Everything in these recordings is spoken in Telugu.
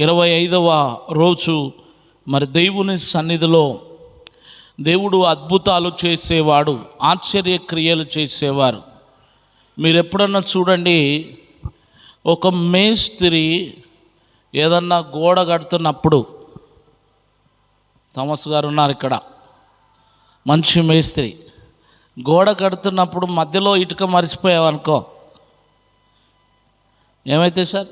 25వ రోజు మరి దేవుని సన్నిధిలో దేవుడు అద్భుతాలు చేసేవాడు, ఆశ్చర్య క్రియలు చేసేవారు. మీరు ఎప్పుడన్నా చూడండి, ఒక మేస్త్రి ఏదన్నా గోడ కడుతున్నప్పుడు, థామస్ గారు ఉన్నారు ఇక్కడ, మంచి మేస్త్రి, గోడ కడుతున్నప్పుడు మధ్యలో ఇటుక మర్చిపోయావనుకో ఏమైతే సార్,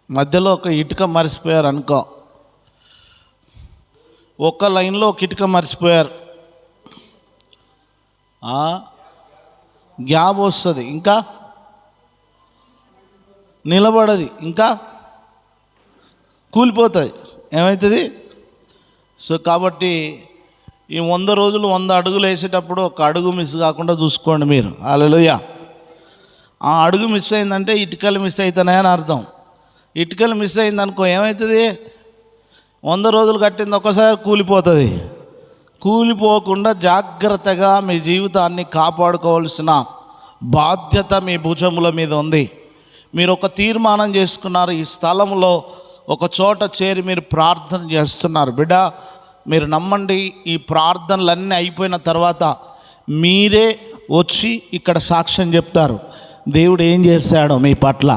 మధ్యలో ఒక ఇటుక మర్చిపోయారు అనుకో, ఒక లైన్లో ఒక ఇటుక మర్చిపోయారు, గ్యాప్ వస్తుంది, ఇంకా నిలబడది, ఇంకా కూలిపోతుంది, ఏమవుతుంది? సో కాబట్టి ఈ 100 రోజులు 100 అడుగులు వేసేటప్పుడు ఒక అడుగు మిస్ కాకుండా చూసుకోండి మీరు. హల్లెలూయా. ఆ అడుగు మిస్ అయిందంటే ఇటుకలు మిస్ అవుతున్నాయని అర్థం. ఇటుకలు మిస్ అయిందనుకో ఏమవుతుంది? 100 రోజులు కట్టింది ఒక్కసారి కూలిపోతుంది. కూలిపోకుండా జాగ్రత్తగా మీ జీవితాన్ని కాపాడుకోవాల్సిన బాధ్యత మీ భుజముల మీద ఉంది. మీరు ఒక తీర్మానం చేసుకున్నారు, ఈ స్థలంలో ఒక చోట చేరి మీరు ప్రార్థన చేస్తున్నారు. బిడ్డ, మీరు నమ్మండి, ఈ ప్రార్థనలన్నీ అయిపోయిన తర్వాత మీరే వచ్చి ఇక్కడ సాక్ష్యం చెప్తారు దేవుడు ఏం చేశాడో మీ పట్ల.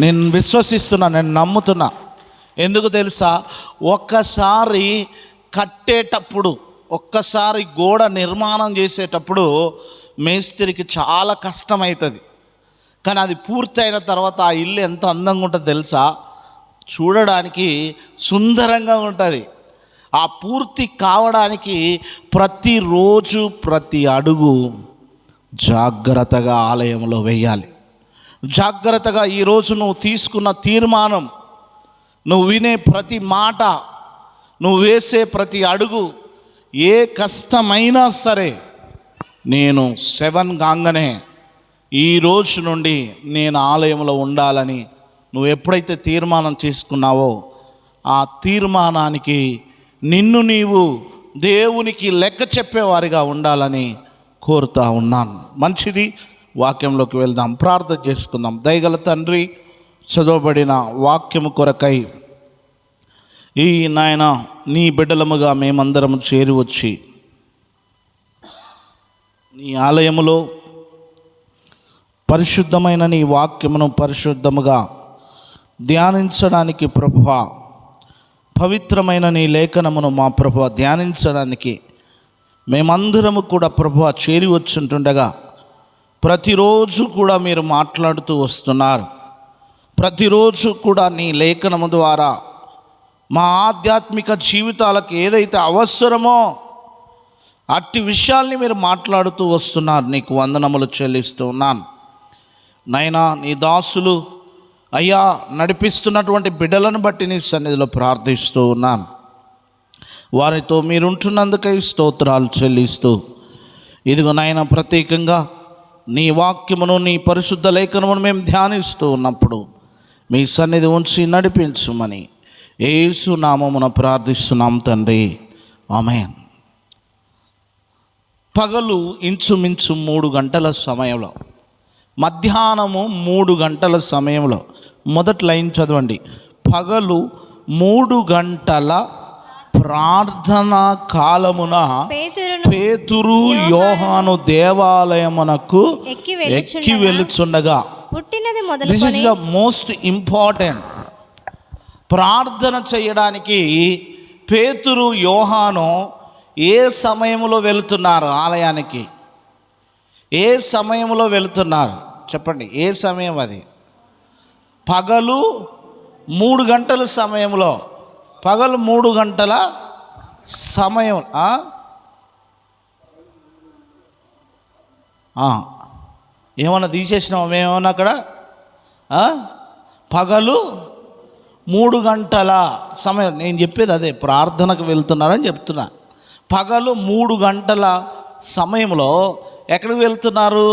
నేను విశ్వసిస్తున్నా, నేను నమ్ముతున్నా. ఎందుకు తెలుసా? ఒక్కసారి కట్టేటప్పుడు, ఒక్కసారి గోడ నిర్మాణం చేసేటప్పుడు మేస్త్రికి చాలా కష్టమవుతుంది. కానీ అది పూర్తయిన తర్వాత ఆ ఇల్లు ఎంత అందంగా ఉంటుందో తెలుసా? చూడడానికి సుందరంగా ఉంటుంది. ఆ పూర్తి కావడానికి ప్రతిరోజు ప్రతి అడుగు జాగ్రత్తగా ఆలయంలో వేయాలి. జాగ్రత్తగా ఈరోజు నువ్వు తీసుకున్న తీర్మానం, నువ్వు వినే ప్రతి మాట, నువ్వు వేసే ప్రతి అడుగు, ఏ కష్టమైనా సరే, నేను 7 కాగానే ఈ రోజు నుండి నేను ఆలయంలో ఉండాలని నువ్వు ఎప్పుడైతే తీర్మానం చేసుకున్నావో, ఆ తీర్మానానికి నిన్ను నీవు దేవునికి లెక్క చెప్పేవారిగా ఉండాలని కోరుతా ఉన్నాను. మంచిది, వాక్యంలోకి వెళ్దాం, ప్రార్థన చేసుకుందాం. దయగల తండ్రి, చదవబడిన వాక్యము కొరకై ఈ నాయన నీ బిడ్డలముగా మేమందరము చేరి వచ్చి నీ ఆలయములో పరిశుద్ధమైన నీ వాక్యమును పరిశుద్ధముగా ధ్యానించడానికి ప్రభువా, పవిత్రమైన నీ లేఖనమును మా ప్రభువా ధ్యానించడానికి మేమందరము కూడా ప్రభువా చేరి వచ్చుంటుండగా, ప్రతిరోజు కూడా మీరు మాట్లాడుతూ వస్తున్నారు. ప్రతిరోజు కూడా నీ లేఖనము ద్వారా మా ఆధ్యాత్మిక జీవితాలకు ఏదైతే అవసరమో అట్టి విషయాల్ని మీరు మాట్లాడుతూ వస్తున్నారు. నీకు వందనములు చెల్లిస్తూ ఉన్నాను నాయనా. నీ దాసులు అయ్యా నడిపిస్తున్నటువంటి బిడ్డలను బట్టి నీ సన్నిధిలో ప్రార్థిస్తూ ఉన్నాను. వారితో మీరుంటున్నందుకై స్తోత్రాలు చెల్లిస్తూ, ఇదిగో నాయన, ప్రత్యేకంగా నీ వాక్యమును, నీ పరిశుద్ధ లేఖనమును మేము ధ్యానిస్తూ ఉన్నప్పుడు మీ సన్నిధి ఉంచి నడిపించుమని యేసు నామమున ప్రార్థిస్తున్నాం తండ్రి, ఆమేన్. పగలు ఇంచుమించు 3 గంటల సమయంలో, మధ్యాహ్నము 3 గంటల సమయంలో, మొదటి లైన్ చదవండి. పగలు 3 గంటల ప్రార్థనా కాలమున పేతురు యోహాను దేవాలయమునకు ఎక్కి వెలుచుండగా, this is the most important. ప్రార్థన చేయడానికి పేతురు యోహాను ఏ సమయంలో వెళుతున్నారు? ఆలయానికి ఏ సమయంలో వెళుతున్నారు చెప్పండి? ఏ సమయం అది? పగలు 3 గంటల సమయంలో. పగలు 3 గంటల సమయం. ఏమన్నా తీసేసినామా మేమేమన్నా అక్కడ? పగలు 3 గంటల సమయం. నేను చెప్పేది అదే, ప్రార్థనకు వెళ్తున్నారని చెప్తున్నా. పగలు 3 గంటల సమయంలో ఎక్కడికి వెళ్తున్నారు?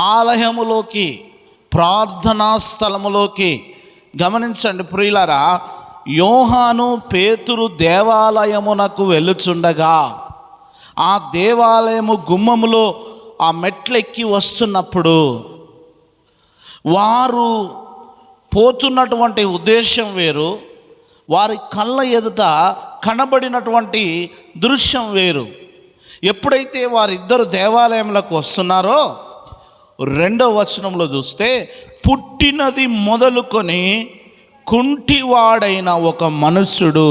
ఆలయములోకి, ప్రార్థనా స్థలములోకి. గమనించండి ప్రియులారా, యోహాను పేతురు దేవాలయమునకు వెళ్ళుచుండగా, ఆ దేవాలయము గుమ్మములో ఆ మెట్లెక్కి వస్తున్నప్పుడు వారు పోతున్నటువంటి ఉద్దేశం వేరు, వారి కళ్ళ ఎదుట కనబడినటువంటి దృశ్యం వేరు. ఎప్పుడైతే వారిద్దరు దేవాలయంలోకి వస్తున్నారో 2వ వచనంలో చూస్తే, పుట్టినది మొదలుకొని కుంటివాడైన ఒక మనుష్యుడు,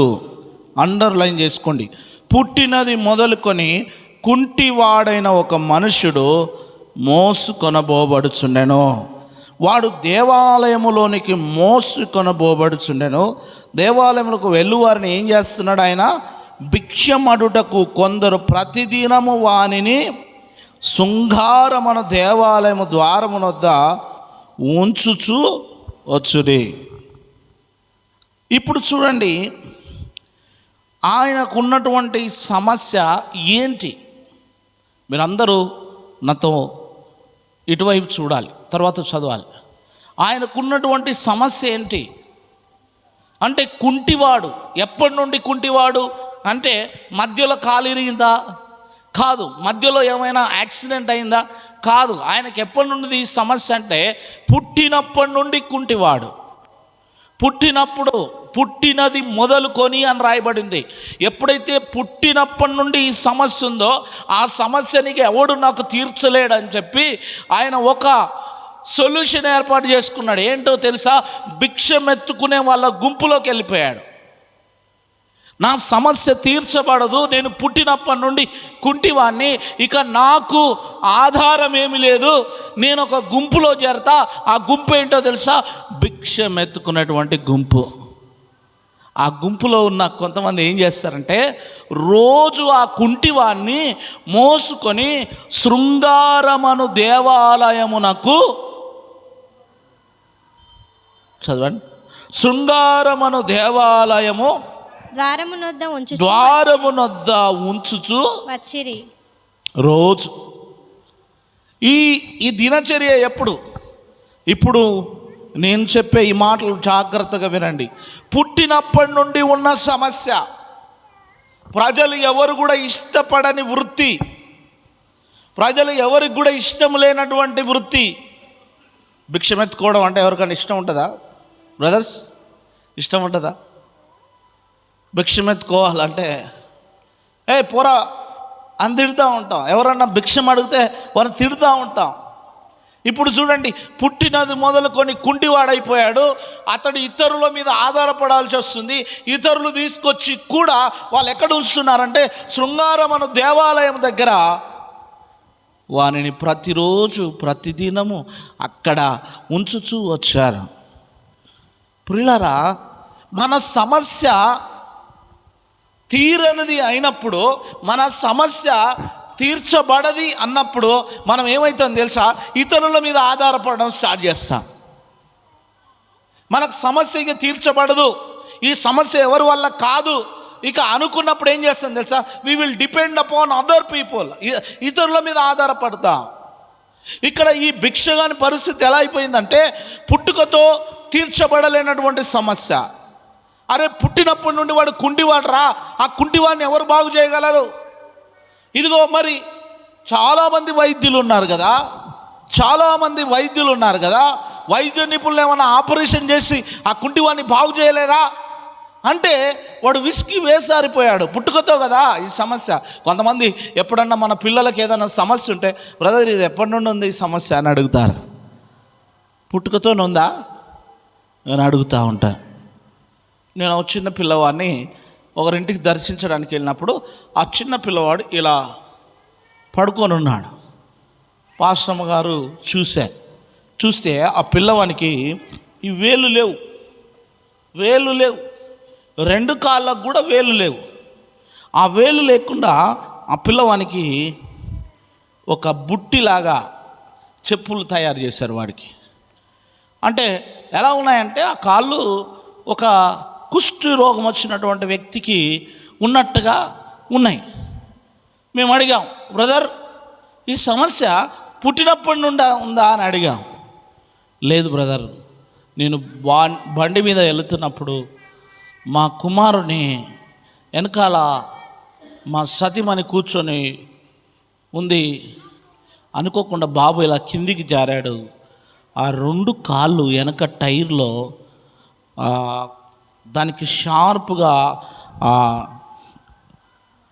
అండర్లైన్ చేసుకోండి, పుట్టినది మొదలుకొని కుంటివాడైన ఒక మనుష్యుడు మోసుకొనబోబడుచుండెను. వాడు దేవాలయములోనికి మోసుకొనబోబడుచుండెను. దేవాలయములకు వెళ్ళువారిని ఏం చేస్తున్నాడు ఆయన? భిక్షమడుటకు కొందరు ప్రతిదినము వానిని శృంగారమున దేవాలయము ద్వారమునొద్ద ఉంచుచు వచ్చుడి. ఇప్పుడు చూడండి, ఆయనకున్నటువంటి సమస్య ఏంటి? మీరందరూ నాతో ఇటువైపు చూడాలి, తర్వాత చదవాలి. ఆయనకున్నటువంటి సమస్య ఏంటి అంటే, కుంటివాడు. ఎప్పటి నుండి కుంటివాడు అంటే, మధ్యలో కాలు ఇరిగిందా? కాదు. మధ్యలో ఏమైనా యాక్సిడెంట్ అయిందా? కాదు. ఆయనకి ఎప్పటి నుండి ఈ సమస్య అంటే, పుట్టినప్పటి నుండి కుంటివాడు. పుట్టినది మొదలుకొని అని రాయబడింది. ఎప్పుడైతే పుట్టినప్పటి నుండి ఈ సమస్య ఉందో, ఆ సమస్యనికి ఎవడు నాకు తీర్చలేడని చెప్పి ఆయన ఒక సొల్యూషన్ ఏర్పాటు చేసుకున్నాడు. ఏంటో తెలుసా? భిక్షమెత్తుకునే వాళ్ళ గుంపులోకి వెళ్ళిపోయాడు. నా సమస్య తీర్చబడదు, నేను పుట్టినప్పటి నుండి కుంటివాణ్ణి, ఇక నాకు ఆధారం ఏమీ లేదు, నేను ఒక గుంపులో చేరతా. ఆ గుంపు ఏంటో తెలుసా? భిక్షమెత్తుకున్నటువంటి గుంపు. ఆ గుంపులో ఉన్న కొంతమంది ఏం చేస్తారంటే, రోజు ఆ కుంటివాణ్ణి మోసుకొని శృంగారమను దేవాలయమునకు, చదవండి, శృంగారమను దేవాలయము ద్వారమునొద్ద ఉంచుచు వచ్చిరి. రోజు ఈ దినచర్య ఎప్పుడు? ఇప్పుడు నేను చెప్పే ఈ మాటలు జాగ్రత్తగా వినండి. పుట్టినప్పటి నుండి ఉన్న సమస్య, ప్రజలు ఎవరు కూడా ఇష్టపడని వృత్తి, ప్రజలు ఎవరికి కూడా ఇష్టం లేనటువంటి వృత్తి భిక్షమెత్తుకోవడం. అంటే ఎవరికైనా ఇష్టం ఉంటుందా బ్రదర్స్? ఇష్టం ఉంటుందా? భిక్షమెత్తుకోవాలంటే పోరా అని తిడుతూ ఉంటాం. ఎవరన్నా భిక్షం అడిగితే వారిని తిడుతూ ఉంటాం. ఇప్పుడు చూడండి, పుట్టినది మొదలుకొని కుంటివాడైపోయాడు. అతడు ఇతరుల మీద ఆధారపడాల్సి వస్తుంది. ఇతరులు తీసుకొచ్చి కూడా వాళ్ళు ఎక్కడ ఉంచుతున్నారంటే, శృంగారమను దేవాలయం దగ్గర వానిని ప్రతిరోజు ప్రతిదినము అక్కడ ఉంచుచూ వచ్చారు. ప్రియులారా, మన సమస్య తీరనిది అయినప్పుడు, మన సమస్య తీర్చబడది అన్నప్పుడు మనం ఏమవుతుందో తెలుసా? ఇతరుల మీద ఆధారపడడం స్టార్ట్ చేస్తాం. మనకు సమస్య ఇక తీర్చబడదు, ఈ సమస్య ఎవరి వల్ల కాదు ఇక అనుకున్నప్పుడు ఏం చేస్తాం తెలుసా? We will depend upon other people. ఇతరుల మీద ఆధారపడతాం. ఇక్కడ ఈ భిక్షగాని పరిస్థితి ఎలా అయిపోయిందంటే, పుట్టుకతో తీర్చబడలేనటువంటి సమస్య. అరే, పుట్టినప్పటి నుండి వాడు కుంటివాడు రా, ఆ కుంటివాడిని ఎవరు బాగు చేయగలరు? ఇదిగో మరి చాలామంది వైద్యులు ఉన్నారు కదా, వైద్య నిపుణులు ఏమైనా ఆపరేషన్ చేసి ఆ కుంటివాడిని బాగు చేయలేరా అంటే వాడు విసికి వేసారిపోయాడు. పుట్టుకతో కదా ఈ సమస్య. కొంతమంది ఎప్పుడన్నా మన పిల్లలకి ఏదైనా సమస్య ఉంటే, బ్రదర్ ఇది ఎప్పటి నుండి ఉంది ఈ సమస్య అని అడుగుతారు. పుట్టుకతోనే ఉందా అని అడుగుతూ ఉంటాను. నేను ఒక చిన్న పిల్లవాడిని ఒకరింటికి దర్శించడానికి వెళ్ళినప్పుడు, ఆ చిన్న పిల్లవాడు ఇలా పడుకొని ఉన్నాడు. పాస్టమ్మ గారు చూస్తే ఆ పిల్లవానికి ఈ వేలు లేవు, 2 కాళ్ళకు కూడా వేలు లేవు. ఆ వేలు లేకుండా ఆ పిల్లవానికి ఒక బుట్టిలాగా చెప్పులు తయారు చేశారు వాడికి. అంటే ఎలా ఉన్నాయంటే, ఆ కాళ్ళు ఒక కుష్టు రోగం వచ్చినటువంటి వ్యక్తికి ఉన్నట్టుగా ఉన్నాయి. మేము అడిగాం, బ్రదర్ ఈ సమస్య పుట్టినప్పటి నుండి ఉందా అని అడిగాం. లేదు బ్రదర్, నేను బండి మీద వెళుతున్నప్పుడు మా కుమారుని వెనకాల మా సతీమణి కూర్చొని ఉంది, అనుకోకుండా బాబు ఇలా కిందికి జారాడు, ఆ 2 కాళ్ళు వెనక టైర్లో దానికి షార్ప్గా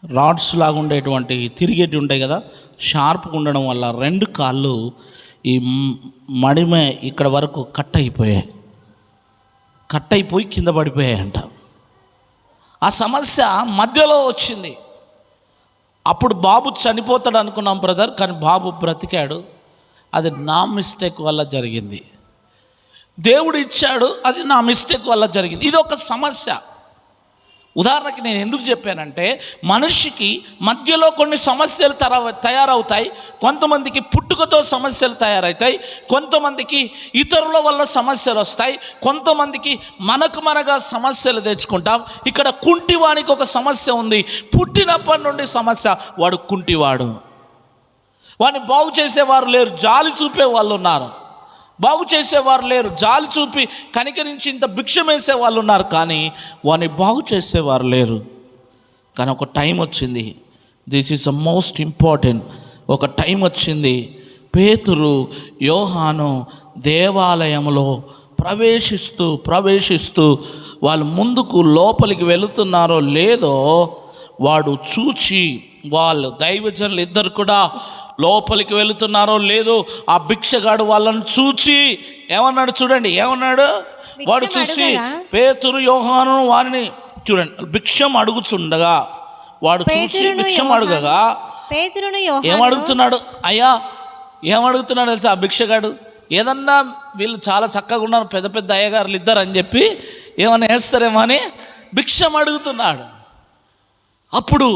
రాడ్స్ లాగా ఉండేటువంటి తిరిగేటి ఉంటాయి కదా, షార్ప్గా ఉండడం వల్ల 2 కాళ్ళు ఈ మడిమే ఇక్కడ వరకు కట్ అయిపోయి కింద పడిపోయాయంట. ఆ సమస్య మధ్యలో వచ్చింది. అప్పుడు బాబు చనిపోతాడు అనుకున్నాం బ్రదర్, కానీ బాబు బ్రతికాడు. అది నా మిస్టేక్ వల్ల జరిగింది. దేవుడు ఇచ్చాడు, అది నా మిస్టేక్ వల్ల జరిగింది. ఇది ఒక సమస్య. ఉదాహరణకి నేను ఎందుకు చెప్పానంటే, మనిషికి మధ్యలో కొన్ని సమస్యలు తయారవుతాయి. కొంతమందికి పుట్టుకతో సమస్యలు తయారవుతాయి, కొంతమందికి ఇతరుల వల్ల సమస్యలు వస్తాయి, కొంతమందికి మనగా సమస్యలు తెచ్చుకుంటాం. ఇక్కడ కుంటివానికి ఒక సమస్య ఉంది. పుట్టినప్పటి నుండి సమస్య. వాడు కుంటివాడు, వాడిని బాగు చేసేవారు లేరు, జాలి చూపే వాళ్ళు ఉన్నారు. బాగు చేసేవారు లేరు, జాలి చూపి కనికరించి ఇంత భిక్షం వేసే వాళ్ళు ఉన్నారు, కానీ వాడిని బాగు చేసేవారు లేరు. కానీ ఒక టైం వచ్చింది. This is the most important. ఒక టైం వచ్చింది. పేతురు, యోహాను దేవాలయంలో ప్రవేశిస్తూ వాళ్ళు ముందుకు లోపలికి వెళుతున్నారో లేదో వాడు చూచి, వాళ్ళు దైవజనులు ఇద్దరు కూడా లోపలికి వెళుతున్నారో లేదో ఆ భిక్షగాడు వాళ్ళని చూచి ఏమన్నాడు చూడండి. ఏమన్నాడు వాడు? చూసి పేతురు, యోహాను వారిని చూడండి భిక్షం అడుగుచుండగా, వాడు చూసి భిక్షం అడుగగా ఏమడుగుతున్నాడు? అయ్యా ఏమడుగుతున్నాడు తెలుసా? ఆ భిక్షగాడు ఏదన్నా వీళ్ళు చాలా చక్కగా ఉన్నారు, పెద్ద పెద్ద అయ్యగారులు ఇద్దరు అని చెప్పి ఏమన్నా వేస్తారేమో అని భిక్షం అడుగుతున్నాడు. అప్పుడు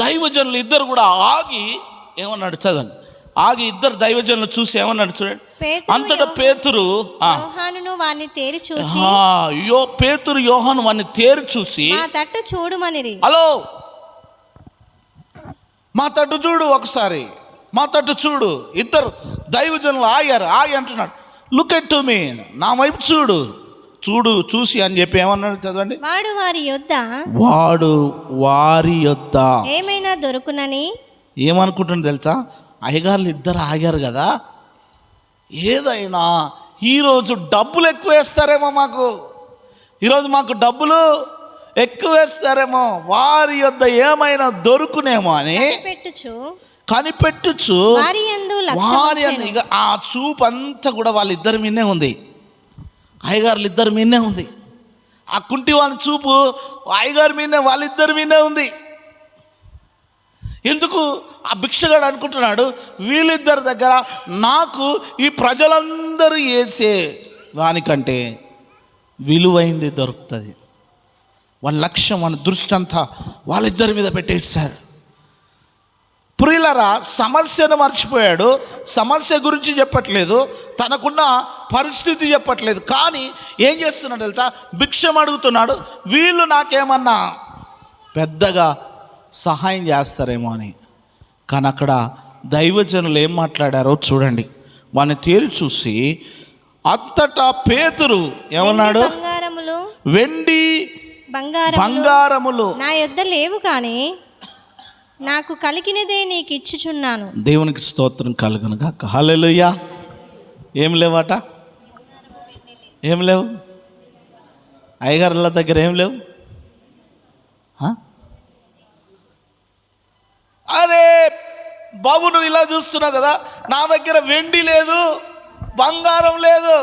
దైవజనులు ఇద్దరు కూడా ఆగి ఏమన్నాడు చదవండి. ఆగి ఇద్దరు దైవజనులు చూసి ఏమన్నాడు చూడండి. అంతటా పేతురు పేతురు యోహాను వారిని తేరి చూసి హలో మా తట్టు చూడు, ఒకసారి మా తట్టు చూడు. ఇద్దరు దైవజనులు ఆగి అంటున్నాడు, లుక్ ఎట్ టు మీ, నా వైపు చూసి అని చెప్పి ఏమన్నాడు చదవండి. వాడు వారి యొద్ద ఏమైనా దొరుకునని ఏమనుకుంటుంది తెలుసా? అయ్యగారులు ఇద్దరు ఆగారు కదా, ఏదైనా ఈరోజు డబ్బులు ఎక్కువ వేస్తారేమో, ఈరోజు మాకు డబ్బులు ఎక్కువ వేస్తారేమో, వారి యొద్ద ఏమైనా దొరుకునేమో అని కనిపెట్టుచు వారి ఇక ఆ చూపు అంతా కూడా వాళ్ళిద్దరి మీదే ఉంది. అయ్యగారులు ఇద్దరి మీదే ఉంది. ఆ కుంటి వాళ్ళ చూపు అయ్యగారి మీదే, వాళ్ళిద్దరి మీదే ఉంది. ఎందుకు? ఆ భిక్షగాడు అనుకుంటున్నాడు, వీళ్ళిద్దరి దగ్గర నాకు ఈ ప్రజలందరూ వేసే దానికంటే విలువైంది దొరుకుతుంది. వాళ్ళ లక్ష్యం, వాళ్ళ దృష్టి అంతా వాళ్ళిద్దరి మీద పెట్టేశారు. ప్రియులరా, సమస్యను మర్చిపోయాడు. సమస్య గురించి చెప్పట్లేదు, తనకున్న పరిస్థితి చెప్పట్లేదు, కానీ ఏం చేస్తున్నాడు తెలుసా? భిక్షం అడుగుతున్నాడు. వీళ్ళు నాకేమన్నా పెద్దగా సహాయం చేస్తారేమో అని. కానీ అక్కడ దైవజనులు ఏం మాట్లాడారో చూడండి. వాడిని తేరి చూసి అంతటా పేతురు ఏమన్నాడు? వెండి బంగారములు నా యొద్ద లేవు, కానీ నాకు కలిగినదే నీకు ఇచ్చుచున్నాను. దేవునికి స్తోత్రం కలుగును గాక. హల్లెలూయా. ఏం లేవట? ఏం లేవు? అయ్యగారుల దగ్గర ఏం లేవు? అరే బాబు, నువ్వు ఇలా చూస్తున్నావు కదా, నా దగ్గర వెండి లేదు, బంగారం లేదు,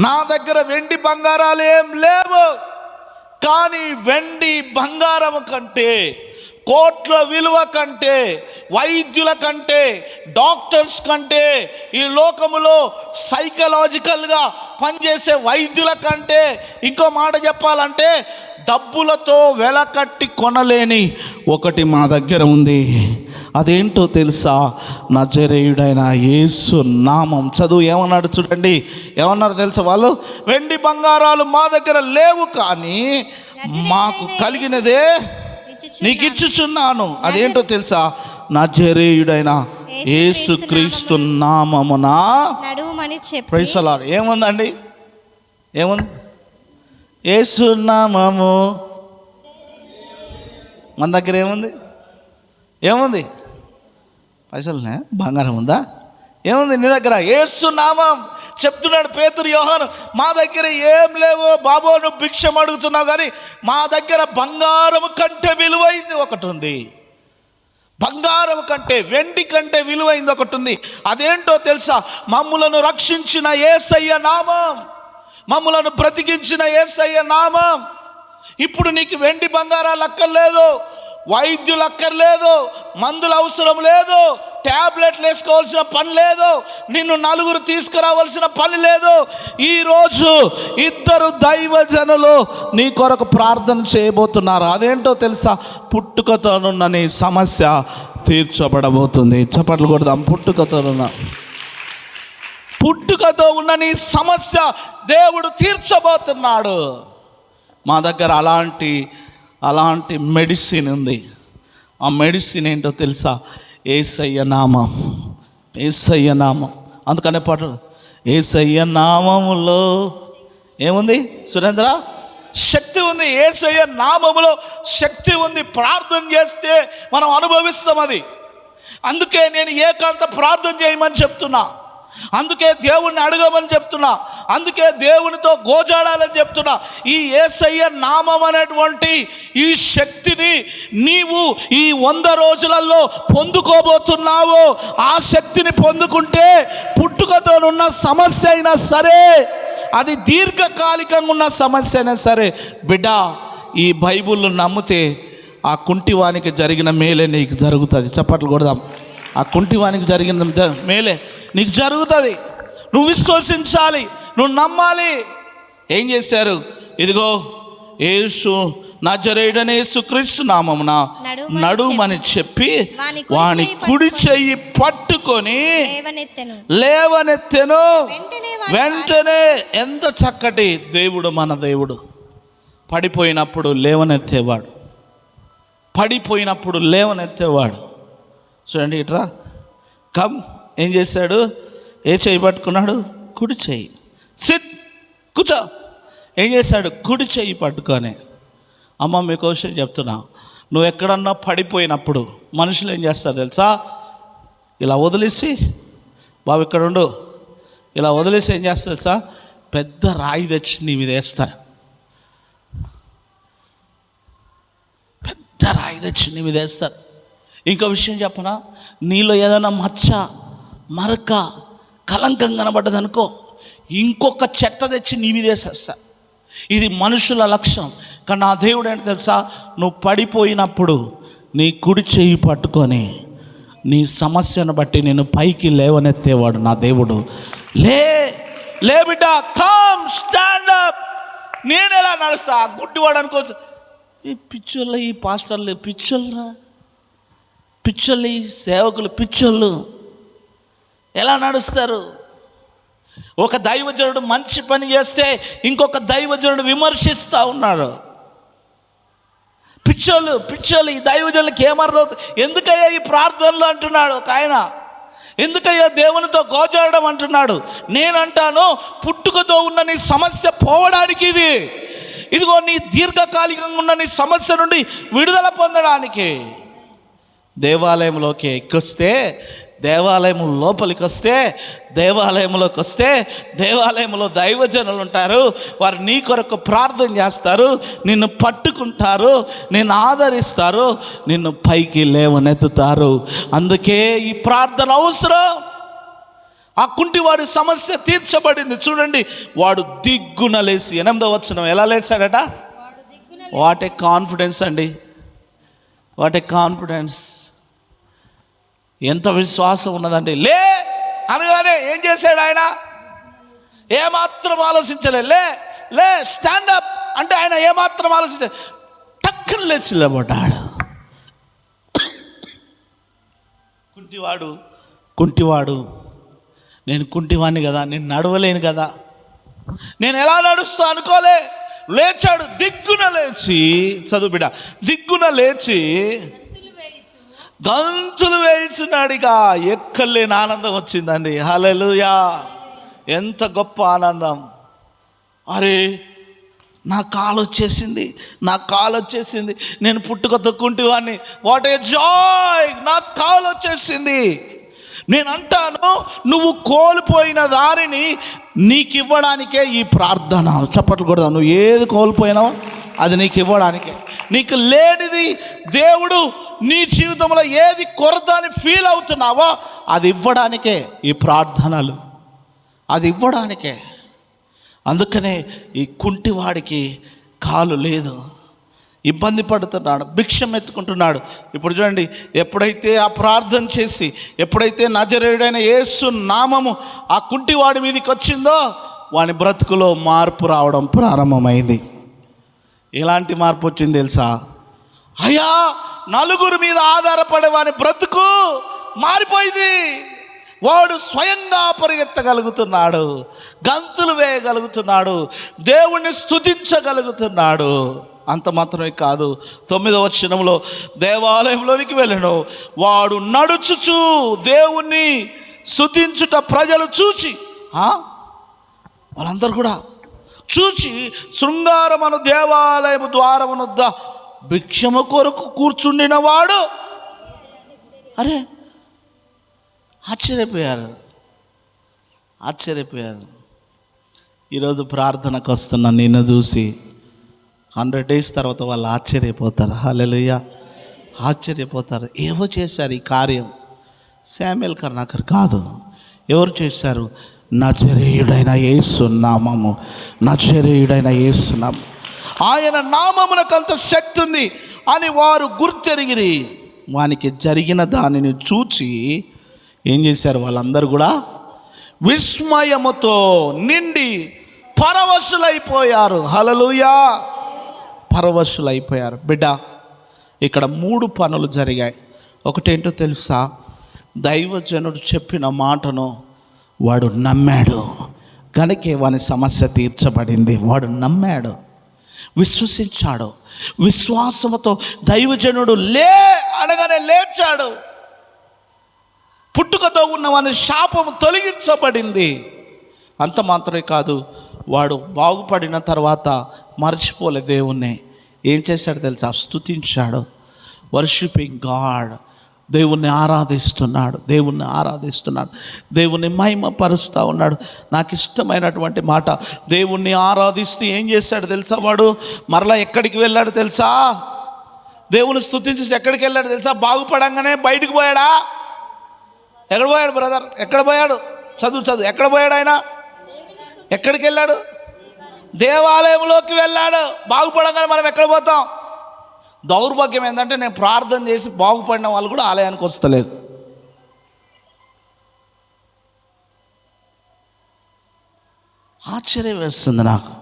నా దగ్గర వెండి బంగారాలు ఏం లేవు, కానీ వెండి బంగారం కంటే, కోట్ల విలువ కంటే, వైద్యుల కంటే, డాక్టర్స్ కంటే, ఈ లోకములో సైకలాజికల్గా పనిచేసే వైద్యుల కంటే, ఇంకో మాట చెప్పాలంటే డబ్బులతో వెలకట్టి కొనలేని ఒకటి మా దగ్గర ఉంది. అదేంటో తెలుసా? నజరేయుడైన యేసు నామం. చదువు ఏమన్నాడు చూడండి. ఏమన్నారు తెలుసా? వాళ్ళు వెండి బంగారాలు మా దగ్గర లేవు, కానీ మాకు కలిగినదే నీకు ఇచ్చుచున్నాను. అదేంటో తెలుసా? నజరేయుడైన యేసుక్రీస్తు నామమున నడువుమని చెప్పి. Praise the Lord. ఏముందండి? ఏముంది? యేసు నామము మన దగ్గర ఏముంది? పైసలునే? బంగారం ఉందా? ఏముంది నీ దగ్గర? యేసు నామం. చెప్తున్నాడు పేతురు యోహాను, మా దగ్గర ఏం లేవు బాబో, నువ్వు భిక్షం అడుగుతున్నావు, కానీ మా దగ్గర బంగారం కంటే విలువైంది ఒకటి ఉంది. బంగారం కంటే, వెండి కంటే విలువైంది ఒకటి ఉంది. అదేంటో తెలుసా? మమ్ములను రక్షించిన యేసయ్య నామం, మమ్ములను బ్రతికించిన యేసయ్య నామం. ఇప్పుడు నీకు వెండి బంగారాలు అక్కర్లేదు, వైద్యులు అక్కర్లేదు, మందులు అవసరం లేదు, ట్యాబ్లెట్లు వేసుకోవాల్సిన పని లేదు, నిన్ను నలుగురు తీసుకురావాల్సిన పని లేదు. ఈరోజు 2 దైవజనులు నీ కొరకు ప్రార్థన చేయబోతున్నారు. అదేంటో తెలుసా? పుట్టుకతోనున్న నీ సమస్య తీర్చబడబోతుంది. చప్పట్లు కొడదాం. పుట్టుకతో ఉన్న నీ సమస్య దేవుడు తీర్చబోతున్నాడు. మా దగ్గర అలాంటి మెడిసిన్ ఉంది. ఆ మెడిసిన్ ఏంటో తెలుసా? యేసయ్య నామం. యేసయ్య నామం. అందుకనే పాటు, యేసయ్య నామములో ఏముంది సురేంద్ర? శక్తి ఉంది. యేసయ్య నామములో శక్తి ఉంది. ప్రార్థన చేస్తే మనం అనుభవిస్తాం అది. అందుకే నేను ఏకాంత ప్రార్థన చేయమని చెప్తున్నా, అందుకే దేవుణ్ణి అడగమని చెప్తున్నా, అందుకే దేవునితో గోజాడాలని చెప్తున్నా. ఈ యేసయ్య నామం అనేటువంటి ఈ శక్తిని నీవు ఈ 100 రోజులలో పొందుకోబోతున్నావు. ఆ శక్తిని పొందుకుంటే పుట్టుకతోనున్న సమస్య అయినా సరే, అది దీర్ఘకాలికంగా ఉన్న సమస్య అయినా సరే, బిడ్డ ఈ బైబిల్ను నమ్మితే ఆ కుంటివానికి జరిగిన మేలే నీకు జరుగుతుంది. చప్పట్లు కొడదాం. ఆ కుంటివానికి జరిగిన మేలే నీకు జరుగుతుంది. నువ్వు విశ్వసించాలి, నువ్వు నమ్మాలి. ఏం చేశారు? ఇదిగో యేసు నజరేయుడైన యేసుక్రీస్తు నామమున నడుమని చెప్పి వాని కుడి చెయ్యి పట్టుకొని లేవనెత్తెను. వెంటనే ఎంత చక్కటి దేవుడు మన దేవుడు! పడిపోయినప్పుడు లేవనెత్తేవాడు, పడిపోయినప్పుడు లేవనెత్తేవాడు. చూడండి, ఇట్రా కమ్. ఏం చేశాడు? ఏ చెయ్యి పట్టుకున్నాడు? కుడి చెయ్యి. సిట్, కూర్చో. ఏం చేశాడు? కుడి చెయ్యి పట్టుకొని. అమ్మ మీకు విషయం చెప్తున్నా, నువ్వు ఎక్కడన్నా పడిపోయినప్పుడు మనుషులు ఏం చేస్తారు తెలుసా? ఇలా వదిలేసి, బాబు ఇక్కడ ఉండు, ఇలా వదిలేసి ఏం చేస్తారు తెలుసా? పెద్ద రాయి తెచ్చి నీ మీద వేస్తారు. పెద్ద రాయి తెచ్చి నీ మీద వేస్తారు. ఇంకో విషయం చెప్పనా? నీలో ఏదైనా మచ్చ, మరక, కలంకం కనబడ్డదనుకో, ఇంకొక చెత్త తెచ్చి నీ మీద వేసేస్తా. ఇది మనుషుల లక్షణం. కానీ నా దేవుడు ఏంటి తెలుసా? నువ్వు పడిపోయినప్పుడు నీ కుడి చెయ్యి పట్టుకొని నీ సమస్యను బట్టి నేను పైకి లేవనెత్తేవాడు నా దేవుడు. లే బిడ్డ, కమ్, స్టాండ్ అప్. నేను ఎలా నడుస్తా? గుడ్డివాడు అనుకోవచ్చు. ఈ పిచ్చోళ్ళ, ఈ పాస్టర్లు పిచ్చోళ్ళరా, పిచ్చోళ్ళు, ఈ సేవకులు పిచ్చోళ్ళు ఎలా నడుస్తారు? ఒక దైవజనుడు మంచి పని చేస్తే ఇంకొక దైవజనుడు విమర్శిస్తూ ఉన్నాడు. పిచ్చోళ్ళు ఈ దైవజనులకి ఏమర్థం? ఎందుకయ్యా ఈ ప్రార్థనలు అంటున్నాడు ఒక ఆయన, ఎందుకయ్యా దేవునితో గోజాడడం అంటున్నాడు. నేనంటాను, పుట్టుకతో ఉన్న నీ సమస్య పోవడానికి ఇదిగో నీ దీర్ఘకాలికంగా ఉన్న నీ సమస్య నుండి విడుదల పొందడానికి దేవాలయంలోకి ఎక్కొస్తే, దేవాలయం లోపలికి వస్తే, దేవాలయంలోకి వస్తే దేవాలయంలో దైవజనులు ఉంటారు. వారు నీ కొరకు ప్రార్థన చేస్తారు, నిన్ను పట్టుకుంటారు, నిన్ను ఆదరిస్తారు, నిన్ను పైకి లేవనెత్తుతారు. అందుకే ఈ ప్రార్థన అవసరం. ఆ కుంటివాడి సమస్య తీర్చబడింది. చూడండి, వాడు దిగ్గున లేచి, 8వ వచనం ఎలా లేచాడట? వాట్ ఏ కాన్ఫిడెన్స్ అండి, వాట్ ఏ కాన్ఫిడెన్స్! ఎంత విశ్వాసం ఉన్నదండి. లే అనగానే ఏం చేశాడు ఆయన? ఏమాత్రం ఆలోచించలే. లే స్టాండప్ అంటే ఆయన ఏమాత్రం ఆలోచించలే, టక్కున లేచి నిలబడ్డాడు. కుంటివాడు నేను కుంటివాణ్ణి కదా, నేను నడవలేను కదా, నేను ఎలా నడుస్తా అనుకోలే. లేచాడు, దిగ్గున లేచి, చదువు బిడ్డ, దిగ్గున లేచి గంతులు వేయించున్నాడు. ఇక ఎక్కలేని ఆనందం వచ్చిందండి. హల్లెలూయా! ఎంత గొప్ప ఆనందం! అరే, నా కాలు వచ్చేసింది, నేను పుట్టుకతో కుంటివాడిని. What a Joy! నా కాలు వచ్చేసింది. నేను అంటాను, నువ్వు కోల్పోయిన దారిని నీకు ఇవ్వడానికే ఈ ప్రార్థన. చప్పట్లు కొడదాం. నువ్వు ఏది కోల్పోయినావో అది నీకు ఇవ్వడానికే. నీకు లేనిది దేవుడు నీ జీవితంలో ఏది కొరత అని ఫీల్ అవుతున్నావో అది ఇవ్వడానికే ఈ ప్రార్థనలు, అది ఇవ్వడానికే. అందుకనే ఈ కుంటివాడికి కాలు లేదు, ఇబ్బంది పడుతున్నాడు, భిక్షం ఎత్తుకుంటున్నాడు. ఇప్పుడు చూడండి, ఎప్పుడైతే ఆ ప్రార్థన చేసి, ఎప్పుడైతే నజరేయుడైన యేసు నామము ఆ కుంటివాడి మీదకి వచ్చిందో వాని బ్రతుకులో మార్పు రావడం ప్రారంభమైంది. ఎలాంటి మార్పు వచ్చింది తెలుసా? అయ్యా, నలుగురు మీద ఆధారపడే వాని బ్రతుకు మారిపోయింది. వాడు స్వయంగా పరిగెత్తగలుగుతున్నాడు, గంతులు వేయగలుగుతున్నాడు, దేవుణ్ణి స్తుతించగలుగుతున్నాడు. అంత మాత్రమే కాదు, 9వ వచనంలో దేవాలయంలోనికి వెళ్ళను, వాడు నడుచుచు దేవుణ్ణి స్తుతించుట ప్రజలు చూచి, వాళ్ళందరూ కూడా చూచి, శృంగారమును దేవాలయము ద్వారమునొద్ద భిక్షము కొరకు కూర్చుండిన వాడు, అరే ఆశ్చర్యపోయారు. ఈరోజు ప్రార్థనకు వస్తున్న నిన్ను చూసి 100 days తర్వాత వాళ్ళు ఆశ్చర్యపోతారు. హల్లెలూయా, ఆశ్చర్యపోతారు. ఏవో చేశారు ఈ కార్యం. శామ్యూయల్ కరుణాకర్ కాదు, ఎవరు చేశారు? నజరేయుడైన యేసు నామము, నజరేయుడైన యేసు నామం, ఆయన నామమునకంత శక్తి ఉంది అని వారు గుర్తెరిగిరి. వానికి జరిగిన దానిని చూచి ఏం చేశారు? వాళ్ళందరూ కూడా విస్మయముతో నిండి పరవశులైపోయారు. హల్లెలూయా, పరవశులైపోయారు. బిడ్డ, ఇక్కడ 3 పనులు జరిగాయి. ఒకటేంటో తెలుసా? దైవజనుడు చెప్పిన మాటను వాడు నమ్మాడు, కనుకే వాని సమస్య తీర్చబడింది. వాడు నమ్మాడు, విశ్వసించాడు. విశ్వాసముతో దైవజనుడు లే అనగానే లేచాడు. పుట్టుకతో ఉన్న వాని శాపము తొలగించబడింది. అంత మాత్రమే కాదు, వాడు బాగుపడిన తర్వాత మర్చిపోలే దేవుణ్ణి. ఏం చేశాడు తెలుసా? స్తుతించాడు. వర్షిపింగ్ గాడ్, దేవుణ్ణి ఆరాధిస్తున్నాడు, దేవుణ్ణి మహిమపరుస్తూ ఉన్నాడు. నాకు ఇష్టమైనటువంటి మాట, దేవుణ్ణి ఆరాధిస్తూ ఏం చేశాడు తెలుసా? వాడు మరలా ఎక్కడికి వెళ్ళాడు తెలుసా? దేవుని స్తుతించి ఎక్కడికి వెళ్ళాడు తెలుసా? బాగుపడంగానే బయటికి పోయాడా? ఎక్కడ పోయాడు బ్రదర్? ఎక్కడ పోయాడు? చదువు ఎక్కడ పోయాడు ఆయన? ఎక్కడికి వెళ్ళాడు? దేవాలయంలోకి వెళ్ళాడు. బాగుపడంగానే మనం ఎక్కడ పోతాం? దౌర్భాగ్యం ఏంటంటే, నేను ప్రార్థన చేసి బాగుపడిన వాళ్ళు కూడా ఆలయానికి వస్తలేరు. ఆశ్చర్యం వేస్తుంది నాకు.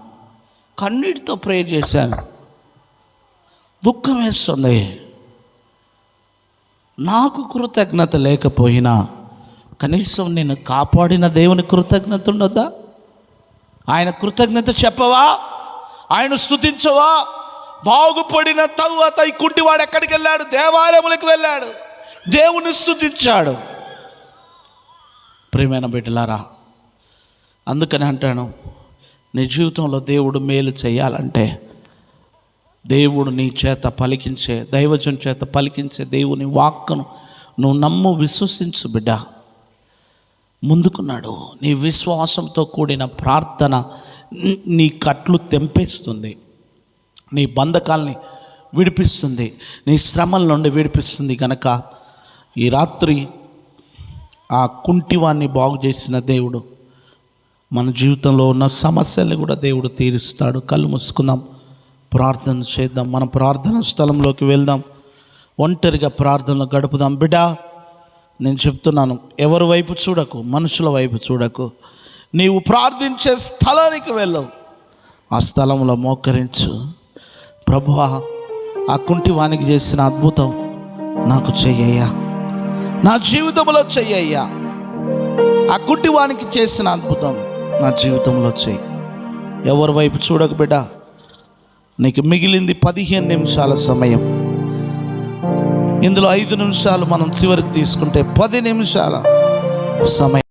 కన్నీటితో ప్రేయర్ చేశాను, దుఃఖం వేస్తుంది. నాకు కృతజ్ఞత లేకపోయినా కనీసం నేను కాపాడిన దేవుని కృతజ్ఞత ఉండొద్దా? ఆయన కృతజ్ఞత చెప్పవా? ఆయన స్తుతించవా? బాగుపడిన తరువాత ఈ కుంటివాడు ఎక్కడికి వెళ్ళాడు? దేవాలయములకు వెళ్ళాడు, దేవుని స్తుతించాడు. ప్రియమైన బిడ్డలారా, అందుకని అంటాను, నీ జీవితంలో దేవుడు మేలు చేయాలంటే, దేవుడు నీ చేత పలికించే, దైవజన్ చేత పలికించే దేవుని వాక్కును నువ్వు నమ్ము, విశ్వసించు బిడ్డ. ముందుకున్నాడు. నీ విశ్వాసంతో కూడిన ప్రార్థన నీ కట్లు తెంపేస్తుంది, నీ బంధకాల్ని విడిపిస్తుంది, నీ శ్రమల నుండి విడిపిస్తుంది. కనుక ఈ రాత్రి ఆ కుంటివాన్ని బాగు చేసిన దేవుడు మన జీవితంలో ఉన్న సమస్యల్ని కూడా దేవుడు తీరుస్తాడు. కళ్ళు మూసుకుందాం, ప్రార్థన చేద్దాం. మన ప్రార్థన స్థలంలోకి వెళ్దాం, ఒంటరిగా ప్రార్థనలు గడుపుదాం. బిడ్డ, నేను చెప్తున్నాను, ఎవరి వైపు చూడకు, మనుషుల వైపు చూడకు. నీవు ప్రార్థించే స్థలానికి వెళ్ళవు, ఆ స్థలంలో మోకరించు. ప్రభువా, ఆ కుంటివానికి చేసిన అద్భుతం నాకు చెయ్యయ్యా, నా జీవితంలో చెయ్యయ్యా. ఆ కుంటివానికి చేసిన అద్భుతం నా జీవితంలో చెయ్యి. ఎవరి వైపు చూడకు బిడ్డ. నీకు మిగిలింది 15 నిమిషాల సమయం. ఇందులో 5 నిమిషాలు మనం చివరికి తీసుకుంటే 10 నిమిషాల సమయం.